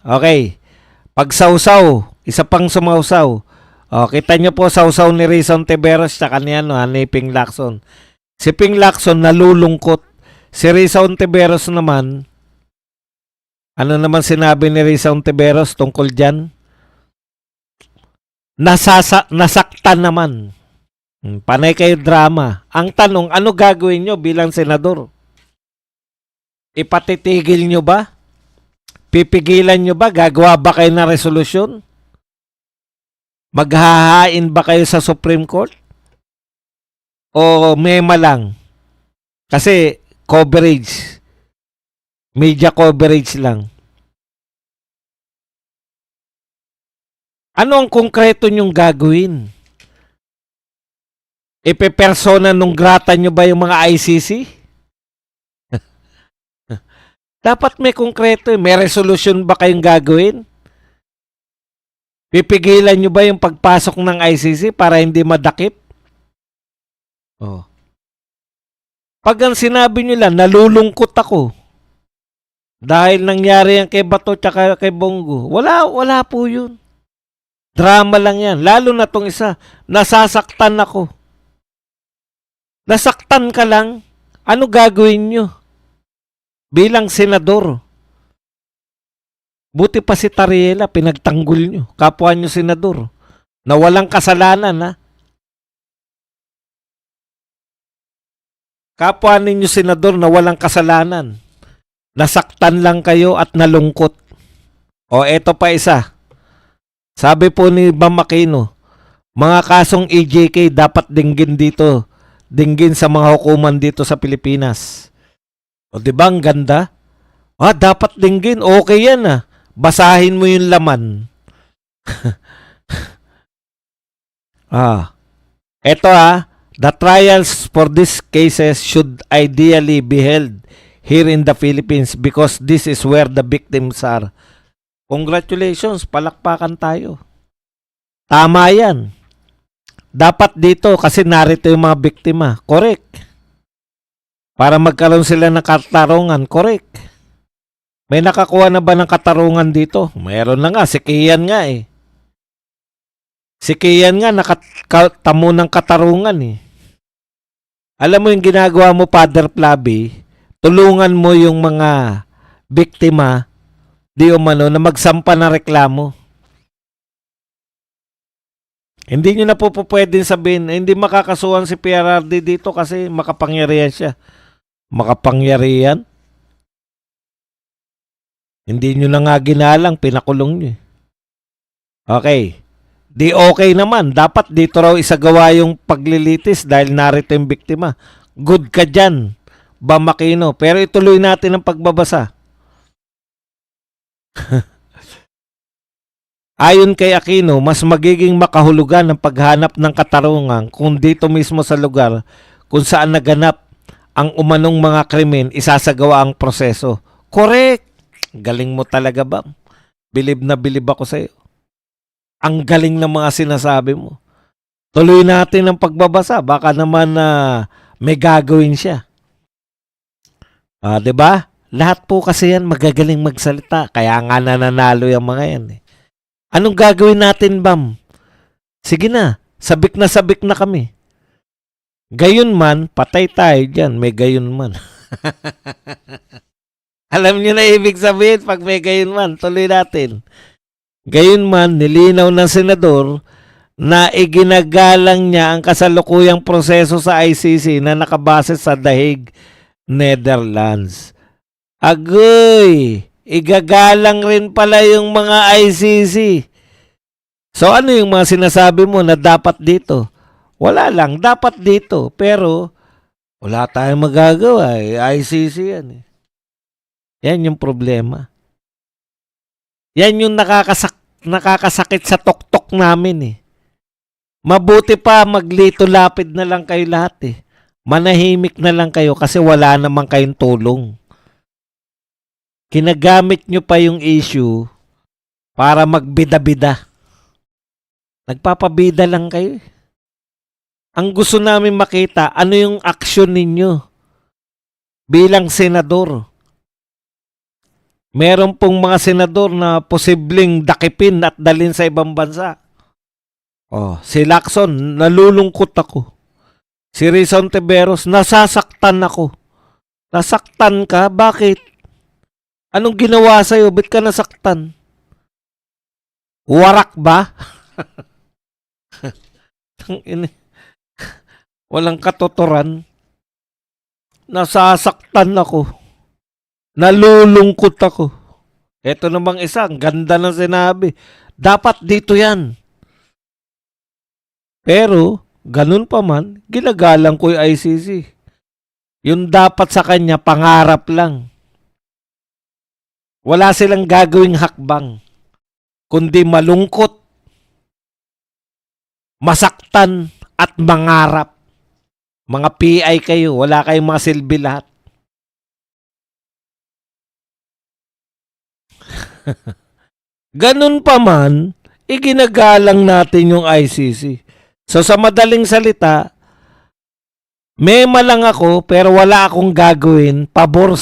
Okay. Pagsawsaw, isa pang sumawsaw. Kita nyo po sawsaw ni Rizon Tiberos tsaka ni Ping Lacson. Si Ping Lacson nalulungkot. Si Rizon Tiberos naman, ano naman sinabi ni Rizon Tiberos tungkol dyan? Nasaktan naman. Panay kayo drama. Ang tanong, ano gagawin nyo bilang senador? Ipatitigil nyo ba? Pipigilan nyo ba? Gagawa ba kayo ng resolusyon? Maghahain ba kayo sa Supreme Court? O mema lang? Kasi coverage. Media coverage lang. Ano ang konkreto nyong gagawin? Ipe-persona nung grata nyo ba yung mga ICC? Dapat may konkreto. May resolution ba kayong gagawin? Pipigilan nyo ba yung pagpasok ng ICC para hindi madakip? Pag ang sinabi nyo lang, nalulungkot ako. Dahil nangyari yan kay Bato tsaka kay Bongo. Wala po yun. Drama lang yan. Lalo na tong isa. Nasasaktan ako. Nasaktan ka lang. Ano gagawin nyo? Bilang senador. Buti pa si Tariela, pinagtanggol nyo. Kapwa nyo senador. Na walang kasalanan, ha? Kapwa ninyo senador na walang kasalanan. Nasaktan lang kayo at nalungkot. Eto pa isa. Sabi po ni Bam Aquino, mga kasong EJK dapat dinggin dito. Dinggin sa mga hukuman dito sa Pilipinas. Diba ang ganda? Dapat dinggin. Okay yan, basahin mo yung laman. Eto the trials for these cases should ideally be held here in the Philippines because this is where the victims are. Congratulations, palakpakan tayo. Tama yan. Dapat dito kasi narito yung mga biktima. Correct. Para magkaroon sila ng katarungan. Correct. May nakakuha na ba ng katarungan dito? Mayroon na nga. Si Kian nga eh. Si Kian nga nakatamo ng katarungan eh. Alam mo yung ginagawa mo, Father Flavi, tulungan mo yung mga biktima di umano na magsampa ng reklamo. Hindi nyo na po pwedeng sabihin, hindi makakasuhan si PRRD dito kasi makapangyarihan siya. Makapangyarihan? Hindi nyo na nga ginalang, pinakulong nyo. Okay. Di okay naman. Dapat dito raw isagawa yung paglilitis dahil narito yung biktima. Good ka dyan, Bam Aquino. Pero ituloy natin ang pagbabasa. Ayon kay Aquino, mas magiging makahulugan ang paghanap ng katarungan kung dito mismo sa lugar kung saan naganap ang umanong mga krimen, isasagawa ang proseso. Correct! Galing mo talaga, Bam. Bilib na bilib ako sa'yo. Ang galing ng mga sinasabi mo. Tuloy natin ang pagbabasa. Baka naman may gagawin siya. Diba? Lahat po kasi yan magagaling magsalita. Kaya nga nananalo yung mga yan eh. Anong gagawin natin, Bam? Sige na, sabik na kami. Gayon man, patay tayo dyan, may gayon man. Alam niyo na ibig sabihin pag may gayon man, tuloy natin. Gayon man, nilinaw ng senador na iginagalang niya ang kasalukuyang proseso sa ICC na nakabase sa The Hague, Netherlands. Agoy! Igagalang rin pala yung mga ICC. So ano yung mga sinasabi mo na dapat dito? Wala lang, dapat dito. Pero wala tayong magagawa. ICC yan eh. Yan yung problema. Yan yung nakakasakit sa tuktok namin eh. Mabuti pa maglito lapid na lang kayo lahat eh. Manahimik na lang kayo kasi wala naman kayong tulong. Kinagamit nyo pa yung issue para magbida-bida. Nagpapabida lang kayo. Ang gusto namin makita, ano yung aksyon ninyo bilang senador. Meron pong mga senador na posibleng dakipin at dalhin sa ibang bansa. Oh, si Lacson, nalulungkot ako. Si Rizon Tiveros, nasasaktan ako. Nasaktan ka? Bakit? Anong ginawa sa'yo? Ba't ka nasaktan? Warak ba? Walang katotoran. Nasasaktan ako. Nalulungkot ako. Ito namang isa, ang ganda ng sinabi. Dapat dito yan. Pero, ganun pa man, ginagalang ko yung ICC. Yung dapat sa kanya, pangarap lang. Wala silang gagawing hakbang, kundi malungkot, masaktan, at mangarap. Mga PI kayo, wala kayong mga silbi lahat. Ganun pa man, iginagalang natin yung ICC. So sa madaling salita, mema lang ako pero wala akong gagawin pabor